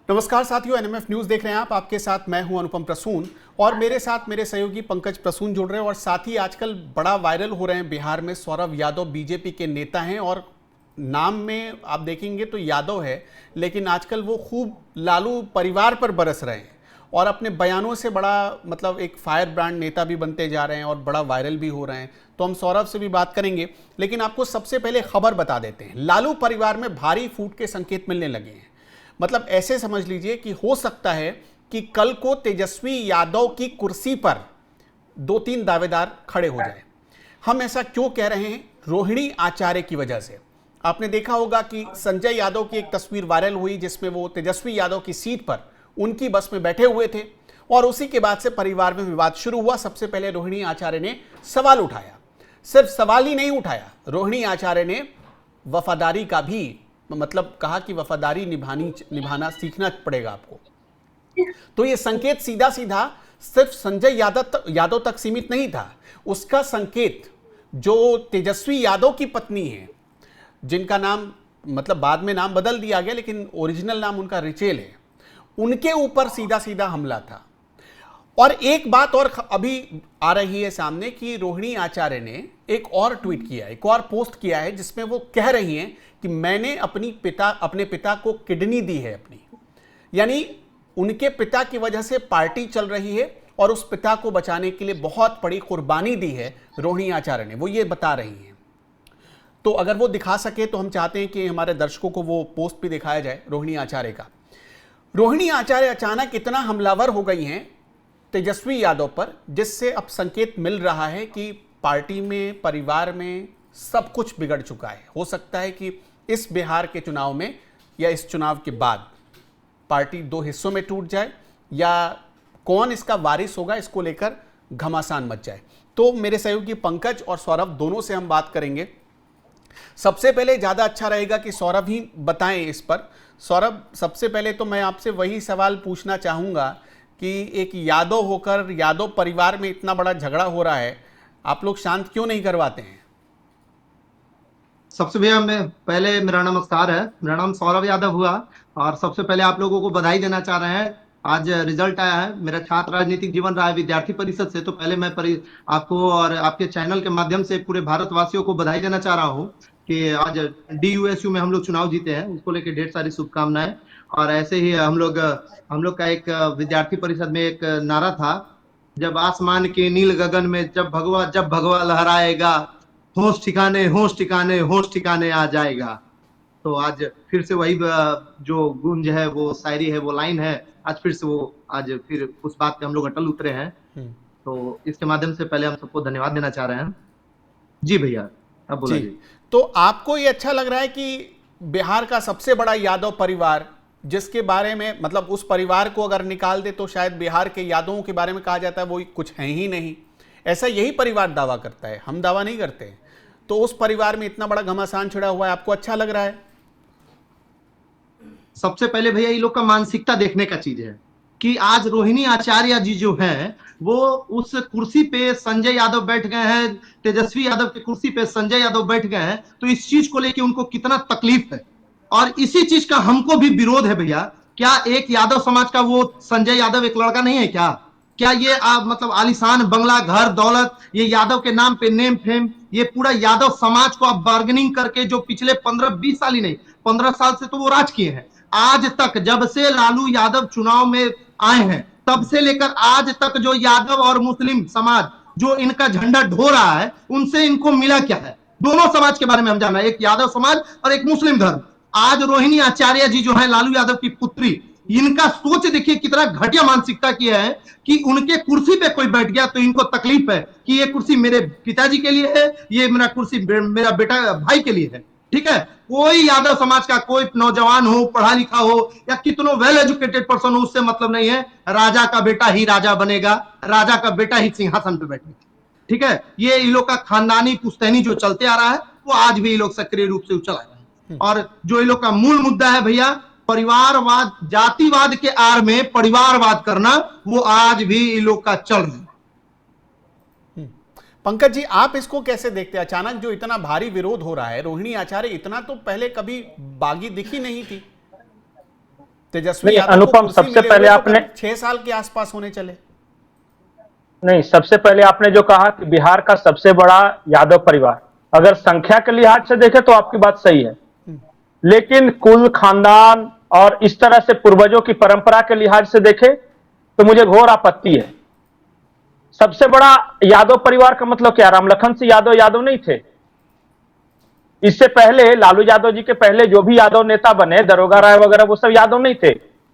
नमस्कार साथियों, NMF news देख रहे हैं आप। आपके साथ मैं हूं अनुपम प्रसून और मेरे साथ मेरे सहयोगी पंकज प्रसून जुड़ रहे हैं। और साथ ही आजकल बड़ा वायरल हो रहे हैं बिहार में सौरभ यादव, बीजेपी के नेता हैं और नाम में आप देखेंगे तो यादव है, लेकिन आजकल वो खूब लालू परिवार पर बरस रहे हैं और अपने बयानों से बड़ा मतलब एक फायर ब्रांड नेता भी बनते जा रहे हैं और बड़ा वायरल भी हो रहे हैं। तो हम सौरभ से भी बात करेंगे, लेकिन आपको सबसे पहले खबर बता देते हैं। लालू परिवार में भारी फूट के संकेत मिलने लगे हैं। मतलब ऐसे समझ लीजिए कि हो सकता है कि कल को तेजस्वी यादव की कुर्सी पर 2-3 दावेदार खड़े हो जाए। हम ऐसा क्यों कह रहे हैं? रोहिणी आचार्य की वजह से। आपने देखा होगा कि संजय यादव की एक तस्वीर वायरल हुई जिसमें वो तेजस्वी यादव की सीट पर उनकी बस में बैठे हुए थे और उसी के बाद से परिवार में विवाद शुरू हुआ। सबसे पहले रोहिणी आचार्य ने सवाल उठाया। सिर्फ सवाल ही नहीं उठाया, रोहिणी आचार्य ने वफादारी का भी मतलब कहा कि वफादारी निभाना सीखना पड़ेगा आपको। तो ये संकेत सीधा सीधा सिर्फ संजय यादव तक सीमित नहीं था। उसका संकेत जो तेजस्वी यादव की पत्नी है, जिनका नाम मतलब बाद में नाम बदल दिया गया लेकिन ओरिजिनल नाम उनका रिचेल है, उनके ऊपर सीधा सीधा हमला था। और एक बात और अभी आ रही है सामने कि रोहिणी आचार्य ने एक और ट्वीट किया, एक और पोस्ट किया है जिसमें वो कह रही हैं कि मैंने अपने पिता को किडनी दी है अपनी, यानी उनके पिता की वजह से पार्टी चल रही है और उस पिता को बचाने के लिए बहुत बड़ी कुर्बानी दी है रोहिणी आचार्य ने, वो ये बता रही हैं। तो अगर वो दिखा सके तो हम चाहते हैं कि हमारे दर्शकों को वो पोस्ट भी दिखाया जाए रोहिणी आचार्य का। रोहिणी आचार्य अचानक इतना हमलावर हो गई हैं तेजस्वी यादव पर, जिससे अब संकेत मिल रहा है कि पार्टी में, परिवार में सब कुछ बिगड़ चुका है। हो सकता है कि इस बिहार के चुनाव में या इस चुनाव के बाद पार्टी 2 हिस्सों में टूट जाए या कौन इसका वारिस होगा, इसको लेकर घमासान मच जाए। तो मेरे सहयोगी पंकज और सौरभ दोनों से हम बात करेंगे। सबसे पहले ज़्यादा अच्छा रहेगा कि सौरभ ही बताएं इस पर। सौरभ, सबसे पहले तो मैं आपसे वही सवाल पूछना चाहूँगा कि एक यादव होकर यादव परिवार में इतना बड़ा झगड़ा हो रहा है, आप लोग शांत क्यों नहीं करवाते हैं? सबसे भैया मैं पहले मेरा नमस्कार है। मेरा नाम सौरभ यादव हुआ और सबसे पहले आप लोगों को बधाई देना चाह रहे हैं। आज रिजल्ट आया है। मेरा छात्र राजनीतिक जीवन रहा है विद्यार्थी परिषद से, तो पहले मैं आपको और आपके चैनल के माध्यम से पूरे भारतवासियों को बधाई देना चाह रहा हूँ कि आज DUSU में हम लोग चुनाव जीते हैं। उसको लेकर ढेर सारी शुभकामनाएं। और ऐसे ही हम लोग का एक विद्यार्थी परिषद में एक नारा था, जब आसमान के नील गगन में जब भगवा लहराएगा, होश ठिकाने होश ठिकाने आ जाएगा। तो आज फिर से वही जो गुंज है, वो शायरी है, वो लाइन है, आज फिर से वो आज फिर उस बात पे हम लोग अटल उतरे हैं। तो इसके माध्यम से पहले हम सबको धन्यवाद देना चाह रहे हैं। जी भैया, अब बोला जी, जी। तो आपको ये अच्छा लग रहा है कि बिहार का सबसे बड़ा यादव परिवार, जिसके बारे में मतलब उस परिवार को अगर निकाल दे तो शायद बिहार के यादवों के बारे में कहा जाता है वो कुछ है ही नहीं, ऐसा यही परिवार दावा करता है, हम दावा नहीं करते। तो उस परिवार में इतना बड़ा घमासान छिड़ा हुआ है, आपको अच्छा लग रहा है? सबसे पहले भैया ये लोग का मानसिकता देखने का चीज है कि आज रोहिणी आचार्य जी जो हैं, वो उस कुर्सी पे संजय यादव बैठ गए हैं, तेजस्वी यादव की कुर्सी पे संजय यादव बैठ गए हैं, तो इस चीज को लेके उनको कितना तकलीफ है। और इसी चीज का हमको भी विरोध है भैया। क्या एक यादव समाज का वो संजय यादव एक लड़का नहीं है क्या? क्या ये मतलब आलीशान बंगला, घर, दौलत, ये यादव के नाम पे नेम फेम, ये पूरा यादव समाज को आप बार्गेनिंग करके जो पिछले 15-20 साल ही नहीं, 15 साल से तो वो राज किए हैं। आज तक जब से लालू यादव चुनाव में आए हैं, तब से लेकर आज तक जो यादव और मुस्लिम समाज जो इनका झंडा ढो रहा है, उनसे इनको मिला क्या है? दोनों समाज के बारे में हम जाना है, एक यादव समाज और एक मुस्लिम धर्म। आज रोहिणी आचार्य जी जो है लालू यादव की पुत्री, इनका सोच देखिए कितना घटिया मानसिकता की है कि उनके कुर्सी पे कोई बैठ गया तो इनको तकलीफ है कि ये कुर्सी मेरे पिताजी के लिए है, ये मेरा कुर्सी मेरा बेटा भाई के लिए है। ठीक है, कोई यादव समाज का कोई नौजवान हो, पढ़ा लिखा हो या कितनो वेल एजुकेटेड पर्सन हो, उससे मतलब नहीं है। राजा का बेटा ही राजा बनेगा, राजा का बेटा ही सिंहासन पे बैठेगा। ठीक है, ये इन लोग का खानदानी पुश्तैनी जो चलते आ रहा है, वो आज भी ये लोग सक्रिय रूप से चला रहे हैं। और जो इन लोग का मूल मुद्दा है भैया, परिवारवाद, जातिवाद के आड़ में परिवारवाद करना, वो आज भी इन लोग का चल रहा है। पंकज जी, आप इसको कैसे देखते हैं? अचानक जो इतना भारी विरोध हो रहा है, रोहिणी आचार्य इतना तो पहले कभी बागी दिखी नहीं थी तेजस्वी नहीं यादव को अनुपम, कुर्सी सबसे मिले पहले हुए तो आपने 6 साल के आसपास होने चले। नहीं, सबसे पहले आपने जो कहा कि बिहार का सबसे बड़ा यादव परिवार, अगर संख्या के लिहाज से देखें तो आपकी बात सही है, लेकिन कुल खानदान और इस तरह से पूर्वजों की परंपरा के लिहाज से देखें तो मुझे घोर आपत्ति है। सबसे बड़ा यादव परिवार का मतलब क्या? राम लखन सिंह यादव यादव नहीं थे? इससे पहले लालू यादव जी के पहले जो भी यादव नेता बने, दरोगा राय वगैरह, वो सब यादव नहीं थे।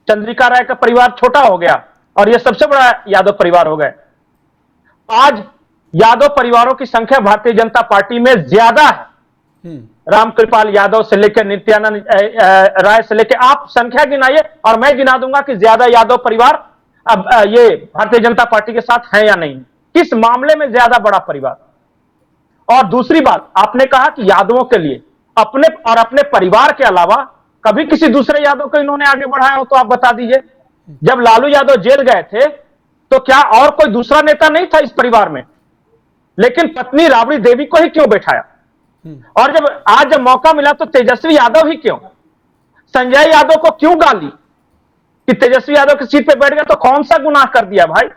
चंद्रिका राय का परिवार छोटा हो गया और यह सबसे बड़ा यादव परिवार हो गए। आज यादव परिवारों की संख्या भारतीय जनता पार्टी में ज्यादा है। रामकृपाल यादव से लेकर नित्यानंद राय से लेकर आप संख्या गिनाइए और मैं गिना दूंगा कि ज्यादा यादव परिवार अब ये भारतीय जनता पार्टी के साथ है या नहीं, किस मामले में ज्यादा बड़ा परिवार। और दूसरी बात, आपने कहा कि यादवों के लिए अपने और अपने परिवार के अलावा कभी किसी दूसरे यादव को इन्होंने आगे बढ़ाया हो तो आप बता दीजिए। जब लालू यादव जेल गए थे तो क्या और कोई दूसरा नेता नहीं था इस परिवार में? लेकिन पत्नी राबड़ी देवी को ही क्यों बैठाया? और जब मौका मिला तो तेजस्वी यादव ही क्यों? संजय यादव को क्यों गाली कि तेजस्वी यादव की सीट पे बैठ गया? तो कौन सा गुनाह कर दिया भाई?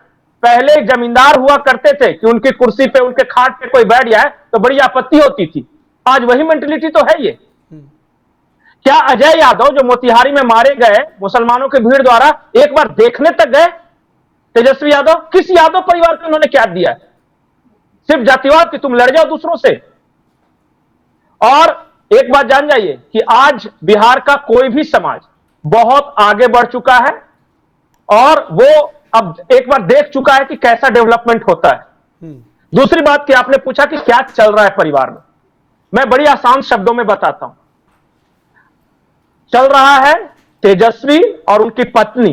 पहले जमींदार हुआ करते थे कि उनकी कुर्सी पे, उनके खाट पे कोई बैठ जाए तो बड़ी आपत्ति होती थी। आज वही मेंटेलिटी तो है ये। क्या अजय यादव जो मोतिहारी में मारे गए मुसलमानों की भीड़ द्वारा, एक बार देखने तक गए? तेजस्वी यादव किस यादव परिवार को उन्होंने क्या दिया? सिर्फ जातिवाद कि तुम लड़ जाओ दूसरों से। और एक बात जान जाइए कि आज बिहार का कोई भी समाज बहुत आगे बढ़ चुका है और वो अब एक बार देख चुका है कि कैसा डेवलपमेंट होता है। दूसरी बात कि आपने पूछा कि क्या चल रहा है परिवार में, मैं बड़ी आसान शब्दों में बताता हूं। चल रहा है तेजस्वी और उनकी पत्नी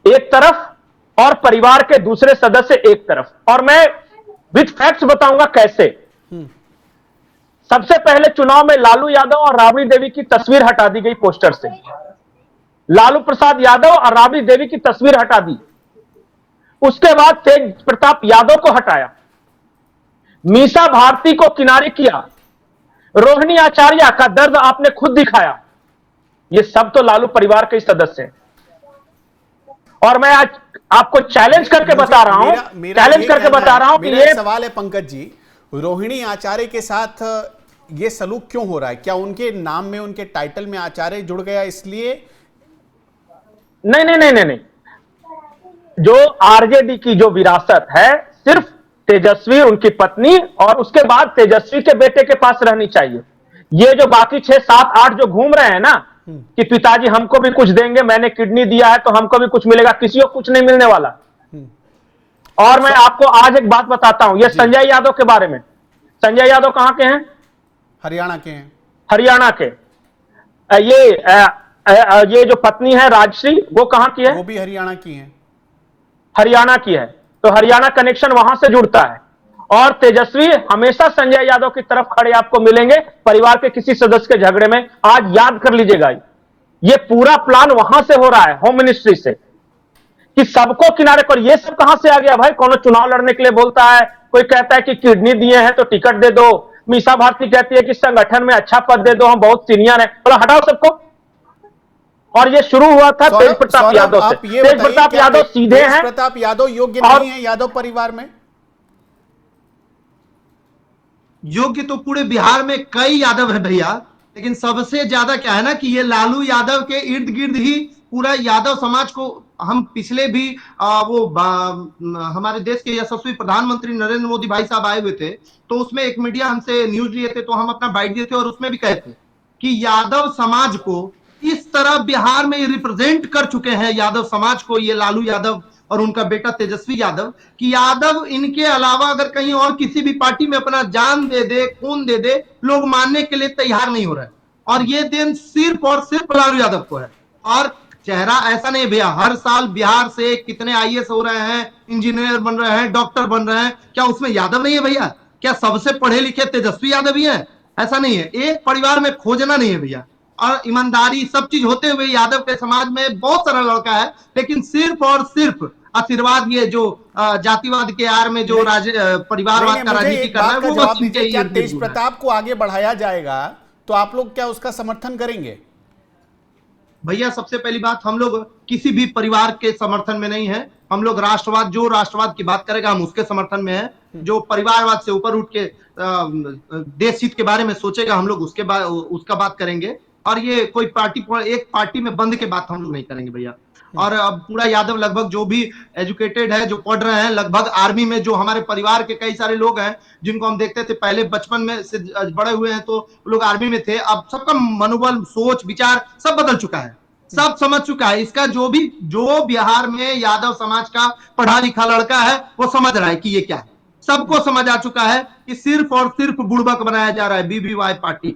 एक तरफ और परिवार के दूसरे सदस्य एक तरफ, और मैं विद फैक्ट्स बताऊंगा कैसे। सबसे पहले चुनाव में लालू यादव और राबड़ी देवी की तस्वीर हटा दी गई पोस्टर से। लालू प्रसाद यादव और राबड़ी देवी की तस्वीर हटा दी। उसके बाद तेज प्रताप यादव को हटाया, मीसा भारती को किनारे किया, रोहिणी आचार्य का दर्द आपने खुद दिखाया। ये सब तो लालू परिवार के सदस्य हैं। और मैं आज आपको चैलेंज करके बता रहा हूं, कि ये सवाल है पंकज जी, रोहिणी आचार्य के साथ ये सलूक क्यों हो रहा है? क्या उनके नाम में, उनके टाइटल में आचार्य जुड़ गया इसलिए? नहीं, जो आरजेडी की जो विरासत है सिर्फ तेजस्वी, उनकी पत्नी और उसके बाद तेजस्वी के बेटे के पास रहनी चाहिए। ये जो बाकी 6, 7, 8 जो घूम रहे हैं ना कि पिताजी हमको भी कुछ देंगे, मैंने किडनी दिया है तो हमको भी कुछ मिलेगा, किसी को कुछ नहीं मिलने वाला। और मैं आपको आज एक बात बताता हूं, ये संजय यादव के बारे में। संजय यादव कहां के हैं? हरियाणा के हैं। हरियाणा के। ये जो पत्नी है राजश्री, वो कहां की है? वो भी हरियाणा की है। हरियाणा की है, तो हरियाणा कनेक्शन वहां से जुड़ता है। और तेजस्वी हमेशा संजय यादव की तरफ खड़े आपको मिलेंगे परिवार के किसी सदस्य के झगड़े में। आज याद कर लीजिएगा, ये पूरा प्लान वहां से हो रहा है, होम मिनिस्ट्री से, कि सबको किनारे पर। ये सब कहां से आ गया भाई? कौन चुनाव लड़ने के लिए बोलता है, कोई कहता है कि किडनी दिए हैं तो टिकट दे दो, मीसा भारती कहती है कि संगठन में अच्छा पद दे दो, हम बहुत सीनियर हैं, बोला हटाओ सबको। और ये शुरू हुआ था तेज प्रताप यादव से। तेज प्रताप यादव सीधे हैं, प्रताप यादव योग्य नहीं है यादव परिवार में? योग्य तो पूरे बिहार में कई यादव है भैया, लेकिन सबसे ज्यादा क्या है ना कि ये लालू यादव के इर्द गिर्द ही पूरा यादव समाज को, हम पिछले भी हमारे देश के यशस्वी प्रधानमंत्री नरेंद्र मोदी भाई साहब आए हुए थे, तो उसमें एक मीडिया हमसे न्यूज लिए थे, तो हम अपना बाइट दिए थे और उसमें भी कहे थे कि यादव समाज को इस तरह बिहार में रिप्रेजेंट कर चुके हैं, यादव समाज को ये लालू यादव और उनका बेटा तेजस्वी यादव, कि यादव इनके अलावा अगर कहीं और किसी भी पार्टी में अपना जान दे दे, खून दे दे, लोग मानने के लिए तैयार नहीं हो रहे। और ये दिन सिर्फ और सिर्फ लालू यादव को है। और चेहरा ऐसा नहीं भैया, हर साल बिहार से कितने आईएएस हो रहे हैं, इंजीनियर बन रहे हैं, डॉक्टर बन रहे हैं, क्या उसमें यादव नहीं है भैया? क्या सबसे पढ़े लिखे तेजस्वी यादव ही है? ऐसा नहीं है। एक परिवार में खोजना नहीं है भैया। और ईमानदारी सब चीज होते हुए यादव के समाज में बहुत सारा लड़का है, लेकिन सिर्फ और सिर्फ आशीर्वाद, ये जो जातिवाद के आड़ में जो परिवारवाद का राजनीति कर रहा है, वो बस इनके क्या तेज प्रताप को आगे बढ़ाया जाएगा तो आप लोग क्या उसका समर्थन करेंगे? भैया सबसे पहली बात, हम लोग किसी भी परिवार के समर्थन में नहीं है। हम लोग राष्ट्रवाद, जो राष्ट्रवाद की बात करेगा हम उसके समर्थन में है। जो परिवारवाद से ऊपर उठ के देश हित के बारे में सोचेगा हम लोग उसका बात करेंगे। और ये कोई एक पार्टी में बंद के बात हम लोग नहीं करेंगे भैया। और अब पूरा यादव लगभग जो भी एजुकेटेड है, जो पढ़ रहे हैं, लगभग आर्मी में जो हमारे परिवार के कई सारे लोग हैं जिनको हम देखते थे पहले बचपन में से बड़े हुए हैं, तो लोग आर्मी में थे। अब सबका मनोबल, सोच, विचार सब बदल चुका है, सब समझ चुका है। इसका जो बिहार में यादव समाज का पढ़ा लिखा लड़का है वो समझ रहा है कि ये क्या है। सबको समझ आ चुका है कि सिर्फ और सिर्फ बुड़बक बनाया जा रहा है। बीबीवाई पार्टी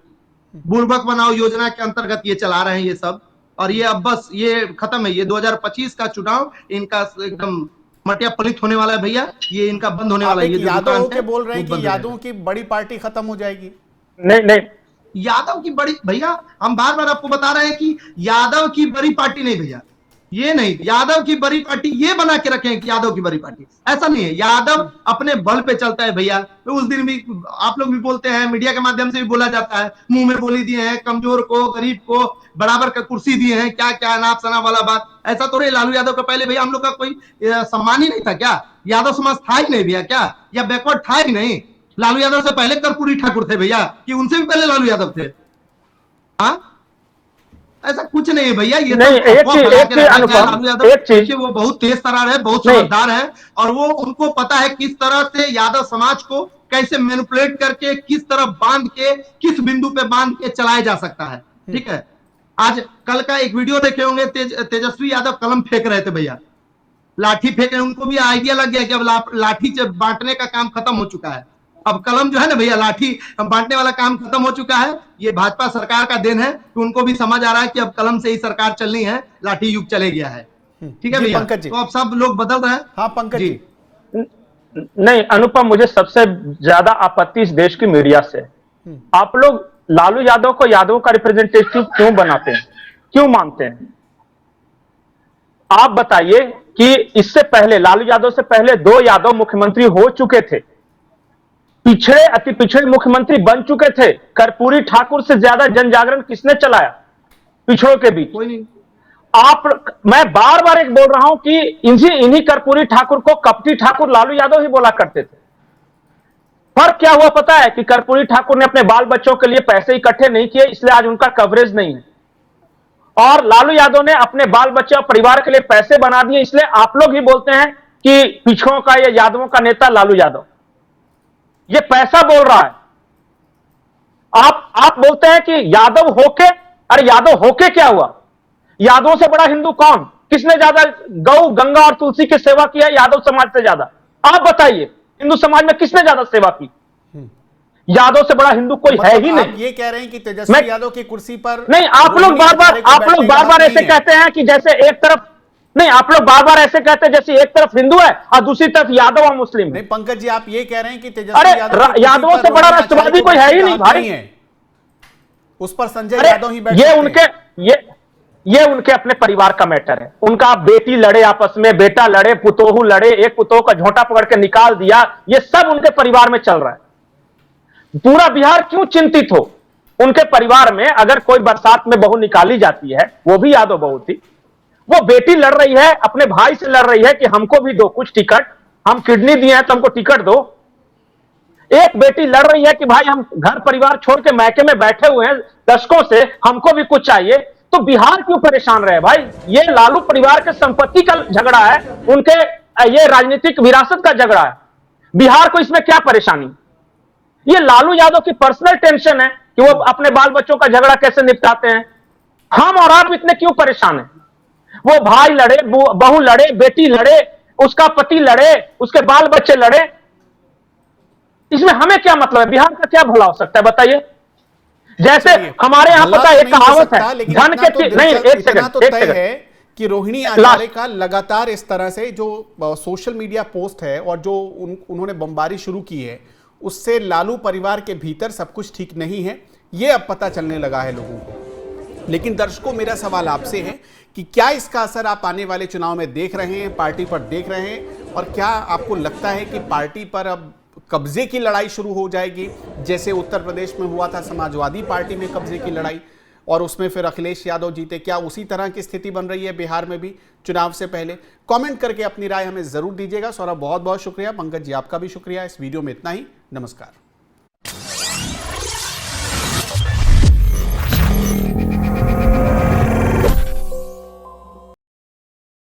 बुड़बक बनाओ योजना के अंतर्गत ये चला रहे हैं ये सब। और ये अब बस ये खत्म है। ये 2025 का चुनाव इनका एकदम मटिया पलित होने वाला है भैया। ये इनका बंद होने वाला है। ये यादव के बोल रहे हैं कि यादव की बड़ी पार्टी खत्म हो जाएगी। नहीं नहीं, यादव की बड़ी, भैया हम बार बार आपको बता रहे हैं कि यादव की बड़ी पार्टी नहीं भैया, ये नहीं। यादव की बड़ी पार्टी ये बना के रखे हैं कि यादव की बड़ी पार्टी, ऐसा नहीं है। यादव अपने बल पे चलता है भैया। तो उस दिन भी आप लोग भी बोलते हैं, मीडिया के माध्यम से भी बोला जाता है, मुंह में बोली दिए हैं, कमजोर को, गरीब को बराबर का कुर्सी दिए हैं, क्या क्या नाप सना वाला बात। ऐसा तो नहीं। लालू यादव का पहले भैया हम लोग का कोई सम्मान ही नहीं था क्या? यादव समाज था ही नहीं भैया क्या? या बैकवर्ड था ही नहीं? लालू यादव से पहले कर्पूरी ठाकुर थे भैया, कि उनसे भी पहले लालू यादव थे? हाँ, ऐसा कुछ नहीं है भैया। ये नहीं, एक चीज वो बहुत तेज तर्रार है, बहुत समझदार है। और वो, उनको पता है किस तरह से यादव समाज को कैसे मैनिपुलेट करके, किस तरह बांध के, किस बिंदु पे बांध के चलाया जा सकता है। ठीक है। आज कल का एक वीडियो देखे होंगे, तेजस्वी यादव कलम फेंक रहे थे भैया, लाठी फेंक रहे। उनको भी आइडिया लग गया कि अब लाठी से बांटने का काम खत्म हो चुका है। अब कलम जो है ना भैया, लाठी बांटने वाला काम खत्म हो चुका है। ये भाजपा सरकार का दिन है कि उनको भी समझ आ रहा है कि अब कलम से ही सरकार चलनी है, लाठी युग चले गया है। ठीक है भैया, तो अब सब लोग बदल रहे हैं। हाँ पंकज जी। नहीं अनुपम, मुझे सबसे ज्यादा आपत्ति इस देश की मीडिया से। आप लोग लालू यादव को यादव का रिप्रेजेंटेटिव क्यों बनाते हैं, क्यों मानते हैं? आप बताइए कि इससे पहले, लालू यादव से पहले 2 यादव मुख्यमंत्री हो चुके थे, पिछड़े अति पिछड़े मुख्यमंत्री बन चुके थे। कर्पूरी ठाकुर से ज्यादा जन जागरण किसने चलाया पिछड़ों के बीच? कोई नहीं। मैं बार बार एक बोल रहा हूं कि इन्हीं कर्पूरी ठाकुर को कपटी ठाकुर लालू यादव ही बोला करते थे। फर्क क्या हुआ पता है? कि कर्पूरी ठाकुर ने अपने बाल बच्चों के लिए पैसे इकट्ठे नहीं किए, इसलिए आज उनका कवरेज नहीं है। और लालू यादव ने अपने बाल बच्चे और परिवार के लिए पैसे बना दिए, इसलिए आप लोग ही बोलते हैं कि पिछड़ों का या यादवों का नेता लालू यादव। ये पैसा बोल रहा है। आप बोलते हैं कि यादव होके, अरे यादव होके क्या हुआ? यादवों से बड़ा हिंदू कौन? किसने ज्यादा गौ, गंगा और तुलसी की सेवा किया यादव समाज से ज्यादा? आप बताइए, हिंदू समाज में किसने ज्यादा सेवा की? यादव से बड़ा हिंदू कोई है ही नहीं। ये कह रहे हैं कि तेजस्वी यादव की कुर्सी पर नहीं, आप लोग बार बार ऐसे कहते हैं कि जैसे एक तरफ, नहीं आप लोग बार बार ऐसे कहते हैं जैसे एक तरफ हिंदू है और दूसरी तरफ यादव और मुस्लिम। नहीं पंकज जी, आप ये कह रहे हैं कि तेजस्वी यादवों से बड़ा राष्ट्रवादी कोई है ही नहीं भाई। उस पर संजय यादव ही बैठे। ये उनके अपने परिवार का मैटर है। उनका बेटी लड़े आपस में, बेटा लड़े, पुतोहू लड़े, एक पुतोहू का झोंटा पकड़ के निकाल दिया, ये सब उनके परिवार में चल रहा है। पूरा बिहार क्यों चिंतित हो? उनके परिवार में अगर कोई बरसात में बहू निकाली जाती है, वो भी यादव बहू थी, वो बेटी लड़ रही है, अपने भाई से लड़ रही है कि हमको भी दो कुछ टिकट, हम किडनी दिए हैं तो हमको टिकट दो। एक बेटी लड़ रही है कि भाई हम घर परिवार छोड़ के मैके में बैठे हुए हैं दशकों से, हमको भी कुछ चाहिए। तो बिहार क्यों परेशान रहे भाई? ये लालू परिवार के संपत्ति का झगड़ा है, उनके ये राजनीतिक विरासत का झगड़ा है। बिहार को इसमें क्या परेशानी? ये लालू यादव की पर्सनल टेंशन है कि वो अपने बाल बच्चों का झगड़ा कैसे निपटाते हैं। हम और आप इतने क्यों परेशान हैं? वो भाई लड़े, बहू लड़े, बेटी लड़े, उसका पति लड़े, उसके बाल बच्चे लड़े, इसमें हमें क्या मतलब है? बिहार का क्या भला हो सकता है बताइए? जैसे हमारे यहां पता है एक कहावत है, धन के नहीं, एक सेकंड है कि रोहिणी आचार्य का लगातार इस तरह से जो सोशल मीडिया पोस्ट है और जो उन्होंने बमबारी शुरू की है, उससे लालू परिवार के भीतर सब कुछ ठीक नहीं है, ये अब पता चलने लगा है लोगों को। लेकिन दर्शकों, मेरा सवाल आपसे है कि क्या इसका असर आप आने वाले चुनाव में देख रहे हैं, पार्टी पर देख रहे हैं, और क्या आपको लगता है कि पार्टी पर अब कब्जे की लड़ाई शुरू हो जाएगी, जैसे उत्तर प्रदेश में हुआ था समाजवादी पार्टी में कब्जे की लड़ाई? और उसमें फिर अखिलेश यादव जीते, क्या उसी तरह की स्थिति बन रही है बिहार में भी चुनाव से पहले? कमेंट करके अपनी राय हमें जरूर दीजिएगा। सौरभ बहुत बहुत शुक्रिया, पंकज जी आपका भी शुक्रिया। इस वीडियो में इतना ही, नमस्कार।